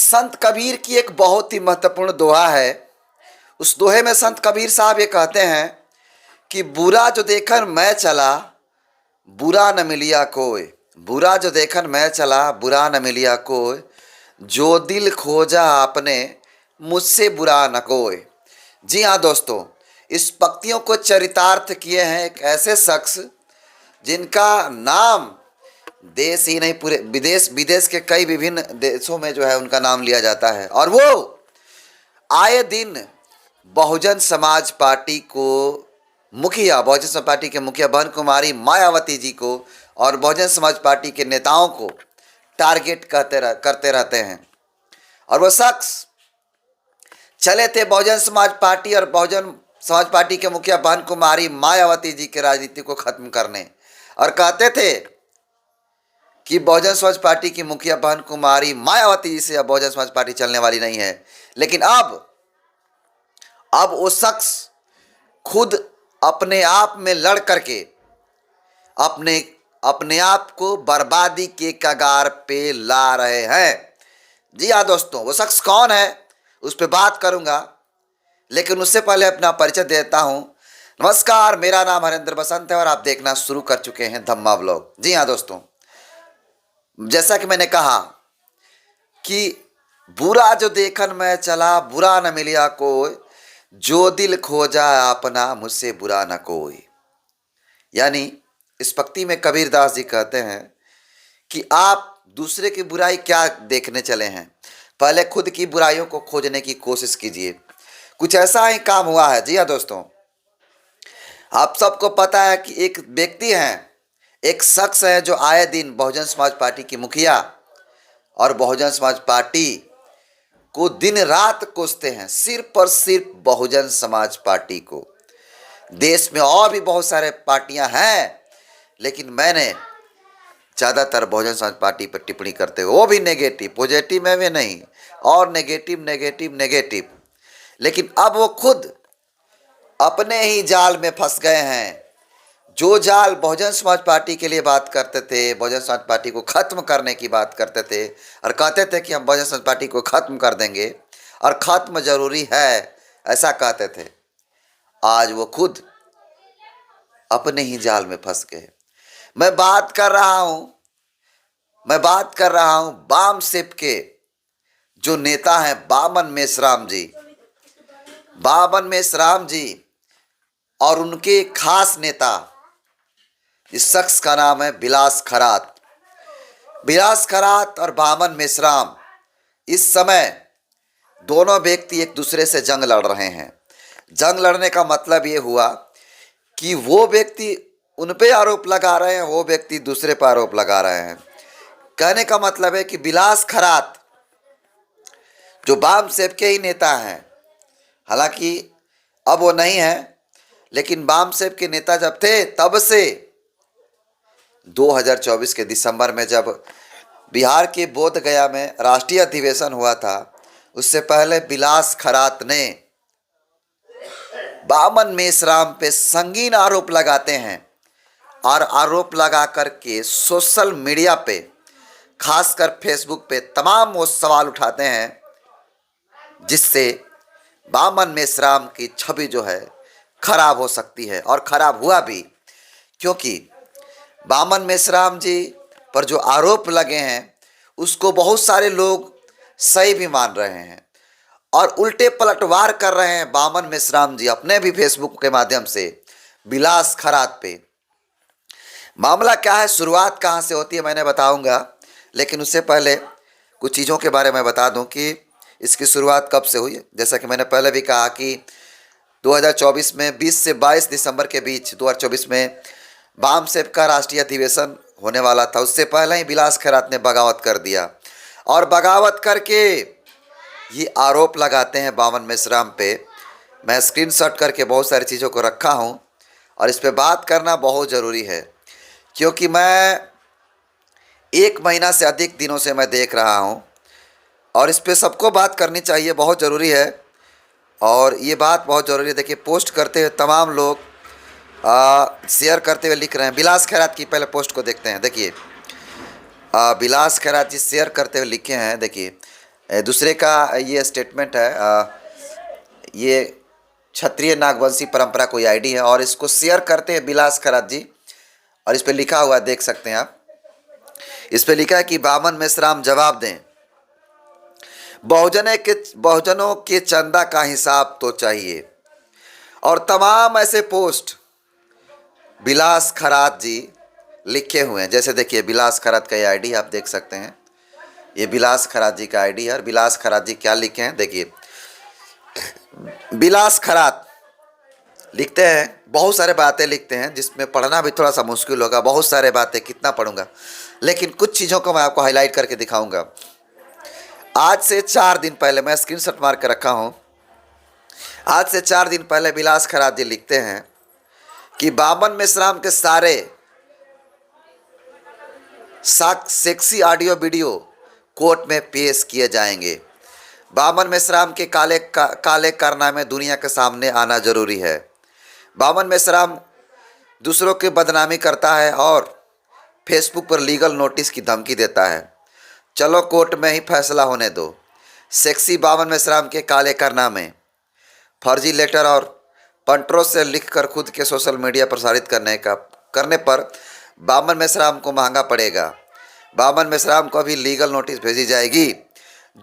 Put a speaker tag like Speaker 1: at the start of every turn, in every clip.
Speaker 1: संत कबीर की एक बहुत ही महत्वपूर्ण दोहा है। उस दोहे में संत कबीर साहब ये कहते हैं कि बुरा जो देखन मैं चला, बुरा न मिलिया कोय। बुरा जो देखन मैं चला, बुरा न मिलिया कोय। जो दिल खोजा आपने, मुझसे बुरा न कोय। जी हाँ दोस्तों, इस पंक्तियों को चरितार्थ किए हैं एक ऐसे शख्स जिनका नाम देश ही नहीं पूरे विदेश विदेश के कई विभिन्न देशों में जो है उनका नाम लिया जाता है। और वो आए दिन बहुजन समाज पार्टी को बहुजन समाज पार्टी के मुखिया बहन कुमारी मायावती जी को और बहुजन समाज पार्टी के नेताओं को टारगेट करते रहते हैं। और वो शख्स चले थे बहुजन समाज पार्टी और बहुजन समाज पार्टी के मुखिया बहन कुमारी मायावती जी के राजनीति को खत्म करने, और कहते थे कि बहुजन समाज पार्टी की मुखिया बहन कुमारी मायावती जी से अब बहुजन समाज पार्टी चलने वाली नहीं है। लेकिन अब वो शख्स खुद अपने आप में लड़ करके अपने अपने आप को बर्बादी के कगार पे ला रहे हैं। जी हाँ दोस्तों, वो शख्स कौन है उस पर बात करूंगा, लेकिन उससे पहले अपना परिचय देता हूं। नमस्कार, मेरा नाम हरेंद्र बसंत है और आप देखना शुरू कर चुके हैं धम्मा व्लॉग। जी हाँ दोस्तों, जैसा कि मैंने कहा कि बुरा जो देखन मैं चला, बुरा न मिलिया कोई। जो दिल खोजा अपना, मुझसे बुरा न कोई। यानी इस पंक्ति में कबीर दास जी कहते हैं कि आप दूसरे की बुराई क्या देखने चले हैं, पहले खुद की बुराइयों को खोजने की कोशिश कीजिए। कुछ ऐसा ही काम हुआ है। जी हाँ दोस्तों, आप सबको पता है कि एक व्यक्ति हैं, एक शख्स है जो आए दिन बहुजन समाज पार्टी की मुखिया और बहुजन समाज पार्टी को दिन रात कोसते हैं, सिर्फ और सिर्फ बहुजन समाज पार्टी को। देश में और भी बहुत सारे पार्टियां हैं, लेकिन मैंने ज़्यादातर बहुजन समाज पार्टी पर टिप्पणी करते हुए, वो भी नेगेटिव, पॉजिटिव में भी नहीं, और नेगेटिव नेगेटिव नेगेटिव। लेकिन अब वो खुद अपने ही जाल में फंस गए हैं। जो जाल बहुजन समाज पार्टी के लिए बात करते थे, बहुजन समाज पार्टी को खत्म करने की बात करते थे और कहते थे कि हम बहुजन समाज पार्टी को खत्म कर देंगे और खत्म जरूरी है, ऐसा कहते थे, आज वो खुद अपने ही जाल में फंस गए। मैं बात कर रहा हूं बाम सेप के जो नेता हैं बामन मेश्राम जी। बामन मेश्राम जी और उनके खास नेता, इस शख्स का नाम है बिलास खरात। बिलास खरात और बामन मेश्राम इस समय दोनों व्यक्ति एक दूसरे से जंग लड़ रहे हैं। जंग लड़ने का मतलब ये हुआ कि वो व्यक्ति उन पे आरोप लगा रहे हैं, वो व्यक्ति दूसरे पर आरोप लगा रहे हैं। कहने का मतलब है कि बिलास खरात जो बाम सेप के ही नेता हैं, हालांकि अब वो नहीं है, लेकिन बाम सेप के नेता जब थे तब से 2024 के दिसंबर में जब बिहार के बोध गया में राष्ट्रीय अधिवेशन हुआ था, उससे पहले बिलास खरात ने बामन मेश्राम पे संगीन आरोप लगाते हैं और आरोप लगा करके सोशल मीडिया पे, खासकर फेसबुक पे तमाम वो सवाल उठाते हैं, जिससे बामन मेश्राम की छवि जो है खराब हो सकती है। और खराब हुआ भी, क्योंकि बामन मेश्राम जी पर जो आरोप लगे हैं उसको बहुत सारे लोग सही भी मान रहे हैं और उल्टे पलटवार कर रहे हैं बामन मेश्राम जी अपने भी फेसबुक के माध्यम से बिलास खरात पे। मामला क्या है, शुरुआत कहाँ से होती है मैंने बताऊंगा, लेकिन उससे पहले कुछ चीज़ों के बारे में बता दूं कि इसकी शुरुआत कब से हुई है। जैसा कि मैंने पहले भी कहा कि 2024 में 20 से 22 दिसंबर के बीच 2024 में बाम सेप का राष्ट्रीय अधिवेशन होने वाला था। उससे पहले ही बिलास खैरात ने बगावत कर दिया और बगावत करके ये आरोप लगाते हैं बामन मेश्राम पे। मैं स्क्रीनशॉट करके बहुत सारी चीज़ों को रखा हूँ और इस पे बात करना बहुत ज़रूरी है, क्योंकि मैं 1 महीना से अधिक दिनों से मैं देख रहा हूँ और इस पे सबको बात करनी चाहिए, बहुत ज़रूरी है। और ये बात बहुत ज़रूरी है। देखिए, पोस्ट करते हुए तमाम लोग शेयर करते हुए लिख रहे हैं। बिलास खैरात की पहले पोस्ट को देखते हैं। देखिए, बिलास खैरात जी शेयर करते हुए लिखे हैं। देखिए, दूसरे का ये स्टेटमेंट है। ये क्षत्रिय नागवंशी परंपरा कोई आईडी है और इसको शेयर करते हैं बिलास खरात जी। और इस पे लिखा हुआ है, देख सकते हैं आप। इस पे लिखा है कि बामन मेश्राम जवाब दें, बहुजनों के चंदा का हिसाब तो चाहिए। और तमाम ऐसे पोस्ट बिलास खरात जी लिखे हुए हैं। जैसे देखिए, बिलास खरात का ये आईडी आप देख सकते हैं। ये बिलास खरात जी का आईडी है और बिलास खरात जी क्या लिखे हैं देखिए। बिलास खरात लिखते हैं, बहुत सारे बातें लिखते हैं जिसमें पढ़ना भी थोड़ा सा मुश्किल होगा। बहुत सारे बातें कितना पढ़ूंगा, लेकिन कुछ चीज़ों को मैं आपको हाईलाइट करके दिखाऊंगा। आज से 4 दिन पहले, मैं स्क्रीनशॉट मार के रखा हूं, आज से 4 दिन पहले बिलास खरात जी लिखते हैं कि बामन मेश्राम के सारे सेक्सी ऑडियो वीडियो कोर्ट में पेश किए जाएंगे। बामन मेश्राम के काले कारनामे दुनिया के सामने आना जरूरी है। बामन मेश्राम दूसरों की बदनामी करता है और फेसबुक पर लीगल नोटिस की धमकी देता है। चलो कोर्ट में ही फैसला होने दो। सेक्सी बामन मेश्राम के काले कारनामे, फर्जी लेटर और पंट्रों से लिखकर खुद के सोशल मीडिया प्रसारित करने पर बामन मेश्राम को महंगा पड़ेगा। बामन मेश्राम को भी लीगल नोटिस भेजी जाएगी।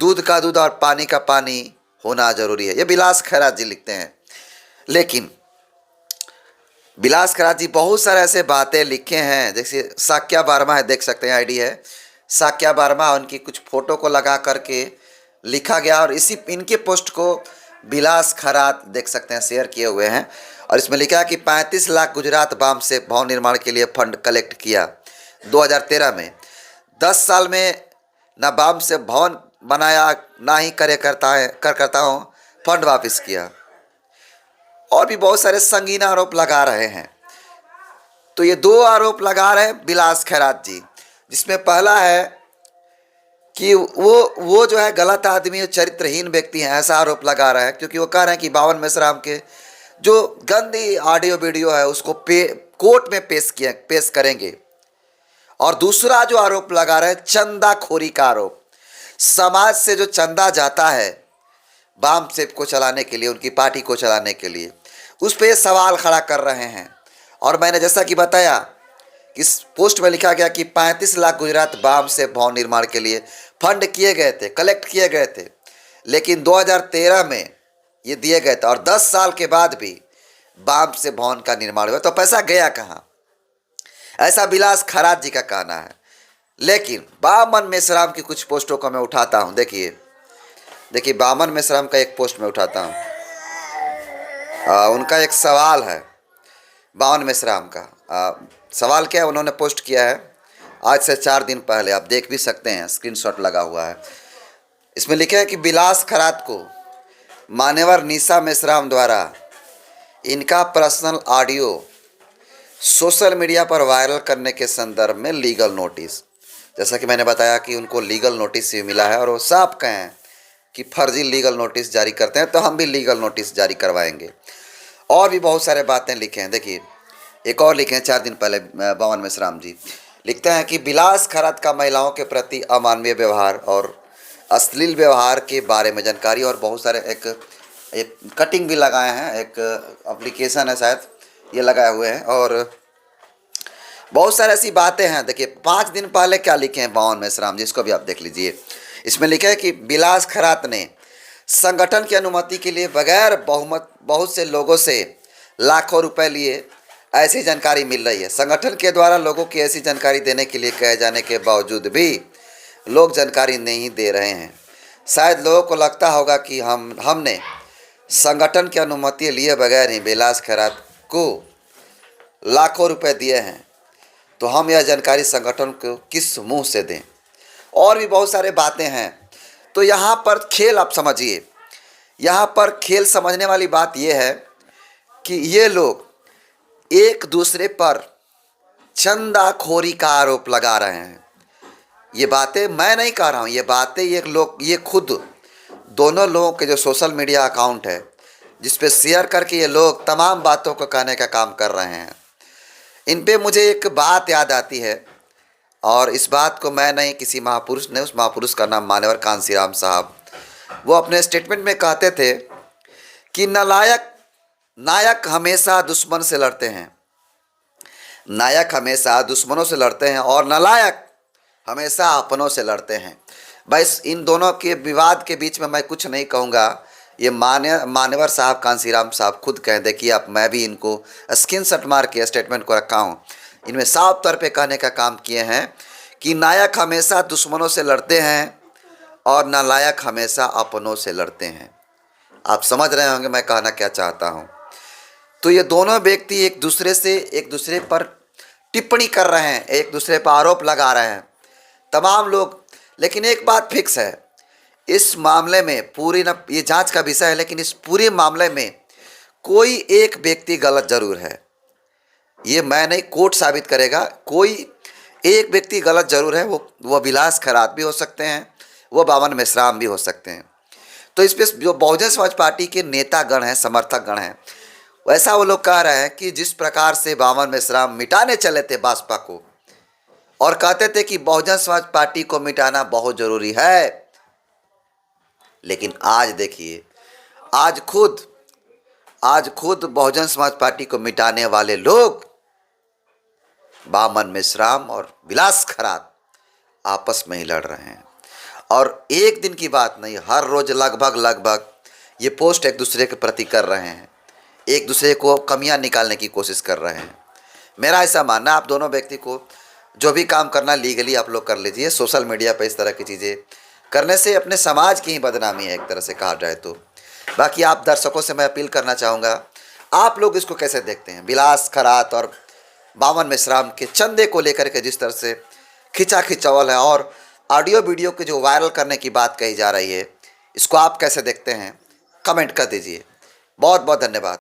Speaker 1: दूध का दूध और पानी का पानी होना जरूरी है। ये बिलास खैरात जी लिखते हैं। लेकिन बिलास खैरात जी बहुत सारे ऐसे बातें लिखे हैं, जैसे साक्या बार्मा है, देख सकते हैं आईडी है साक्या बार्मा। उनकी कुछ फोटो को लगा करके लिखा गया और इनके पोस्ट को बिलास खैरात देख सकते हैं शेयर किए हुए हैं। और इसमें लिखा है कि 35 लाख गुजरात बाम से भवन निर्माण के लिए फंड कलेक्ट किया 2013 में। 10 साल में न बाम से भवन बनाया, ना ही करता हूँ फंड वापस किया। और भी बहुत सारे संगीन आरोप लगा रहे हैं। तो ये 2 आरोप लगा रहे हैं बिलास खैरात जी, जिसमें पहला है कि वो जो है गलत आदमी, चरित्रहीन व्यक्ति हैं, ऐसा आरोप लगा रहे हैं। क्योंकि वो कह रहे हैं कि बामन मेश्राम के जो गंदी ऑडियो वीडियो है उसको कोर्ट में पेश करेंगे। और दूसरा जो आरोप लगा रहे हैं, चंदाखोरी का आरोप। समाज से जो चंदा जाता है बाम से को चलाने के लिए, उनकी पार्टी को चलाने के लिए, उस पर सवाल खड़ा कर रहे हैं। और मैंने जैसा कि बताया, इस पोस्ट में लिखा गया कि 35 लाख गुजरात बाम से भवन निर्माण के लिए फंड किए गए थे, कलेक्ट किए गए थे, लेकिन 2013 में ये दिए गए थे। और 10 साल के बाद भी बाम से भवन का निर्माण हुआ, तो पैसा गया कहाँ? ऐसा बिलास खैरात जी का कहना है। लेकिन बामन मेश्राम की कुछ पोस्टों को मैं उठाता हूँ। देखिए बामन मेश्राम का एक पोस्ट में उठाता हूँ। उनका एक सवाल है बामन मेश्राम का। सवाल क्या है, उन्होंने पोस्ट किया है आज से 4 दिन पहले, आप देख भी सकते हैं, स्क्रीनशॉट लगा हुआ है। इसमें लिखा है कि बिलास खैरात को मान्यवर निशा मेश्राम द्वारा इनका पर्सनल ऑडियो सोशल मीडिया पर वायरल करने के संदर्भ में लीगल नोटिस। जैसा कि मैंने बताया कि उनको लीगल नोटिस भी मिला है और वो साफ कहे हैं कि फर्जी लीगल नोटिस जारी करते हैं तो हम भी लीगल नोटिस जारी करवाएंगे। और भी बहुत सारे बातें लिखे हैं। देखिए एक और लिखे हैं 4 दिन पहले बामन मेश्राम जी लिखते हैं कि बिलास खैरात का महिलाओं के प्रति अमानवीय व्यवहार और अश्लील व्यवहार के बारे में जानकारी, और बहुत सारे एक कटिंग भी लगाए हैं, एक एप्लीकेशन है शायद ये लगाए हुए हैं, और बहुत सारी ऐसी बातें हैं। देखिए 5 दिन पहले क्या लिखे हैं बामन मेश्राम जी, इसको भी आप देख लीजिए। इसमें लिखा है कि बिलास खैरात ने संगठन की अनुमति के लिए बगैर बहुत से लोगों से लाखों रुपए लिए, ऐसी जानकारी मिल रही है। संगठन के द्वारा लोगों की ऐसी जानकारी देने के लिए कहे जाने के बावजूद भी लोग जानकारी नहीं दे रहे हैं। शायद लोगों को लगता होगा कि हमने संगठन की अनुमति लिए बगैर ही बिलास खैरात को लाखों रुपए दिए हैं, तो हम यह जानकारी संगठन को किस मुंह से दें। और भी बहुत सारे बातें हैं। तो यहाँ पर खेल आप समझिए, यहाँ पर खेल समझने वाली बात यह है कि ये लोग एक दूसरे पर चंदाखोरी का आरोप लगा रहे हैं। ये बातें मैं नहीं कह रहा हूँ, ये बातें ये खुद दोनों लोगों के जो सोशल मीडिया अकाउंट है जिस पे शेयर करके ये लोग तमाम बातों को कहने का काम कर रहे हैं। इन पे मुझे एक बात याद आती है, और इस बात को मैं नहीं, किसी महापुरुष ने, उस महापुरुष का नाम मान्यवर कांसीराम साहब, वो अपने स्टेटमेंट में कहते थे कि नायक हमेशा दुश्मन से लड़ते हैं, नायक हमेशा दुश्मनों से लड़ते हैं और नालायक हमेशा अपनों से लड़ते हैं। बस इन दोनों के विवाद के बीच में मैं कुछ नहीं कहूँगा। ये मान्यवर साहब कांसीराम साहब खुद कह दे कि आप, मैं भी इनको स्क्रीनशॉट मार के स्टेटमेंट को रखा हूँ। इनमें साफ तौर पे कहने का काम किए हैं कि नायक हमेशा दुश्मनों से लड़ते हैं और नालायक हमेशा अपनों से लड़ते हैं। आप समझ रहे होंगे मैं कहना क्या चाहता हूँ। तो ये दोनों व्यक्ति एक दूसरे पर टिप्पणी कर रहे हैं, एक दूसरे पर आरोप लगा रहे हैं तमाम लोग। लेकिन एक बात फिक्स है, इस मामले में ये जांच का विषय है, लेकिन इस पूरे मामले में कोई एक व्यक्ति गलत जरूर है। ये मैं नहीं, कोर्ट साबित करेगा। कोई एक व्यक्ति गलत जरूर है। वो विलास खैरात भी हो सकते हैं, वो बावन मेश्राम भी हो सकते हैं। तो इस पर जो बहुजन समाज पार्टी के नेतागण हैं, समर्थकगण हैं, वैसा वो लोग कह रहे हैं कि जिस प्रकार से बावन मेश्राम मिटाने चले थे भाजपा को और कहते थे कि बहुजन समाज पार्टी को मिटाना बहुत जरूरी है, लेकिन आज देखिए, आज खुद बहुजन समाज पार्टी को मिटाने वाले लोग बावन मेश्राम और विलास खैरात आपस में ही लड़ रहे हैं। और एक दिन की बात नहीं, हर रोज लगभग ये पोस्ट एक दूसरे के प्रति कर रहे हैं, एक दूसरे को कमियां निकालने की कोशिश कर रहे हैं। मेरा ऐसा मानना, आप दोनों व्यक्ति को जो भी काम करना लीगली आप लोग कर लीजिए। सोशल मीडिया पर इस तरह की चीज़ें करने से अपने समाज की ही बदनामी है, एक तरह से कहा जाए तो। बाकी आप दर्शकों से मैं अपील करना चाहूँगा, आप लोग इसको कैसे देखते हैं? विलास खैरात और बावन मेश्राम के चंदे को लेकर के जिस तरह से खिंचा खिंचावल है और ऑडियो वीडियो के जो वायरल करने की बात कही जा रही है, इसको आप कैसे देखते हैं? कमेंट कर दीजिए। बहुत बहुत धन्यवाद।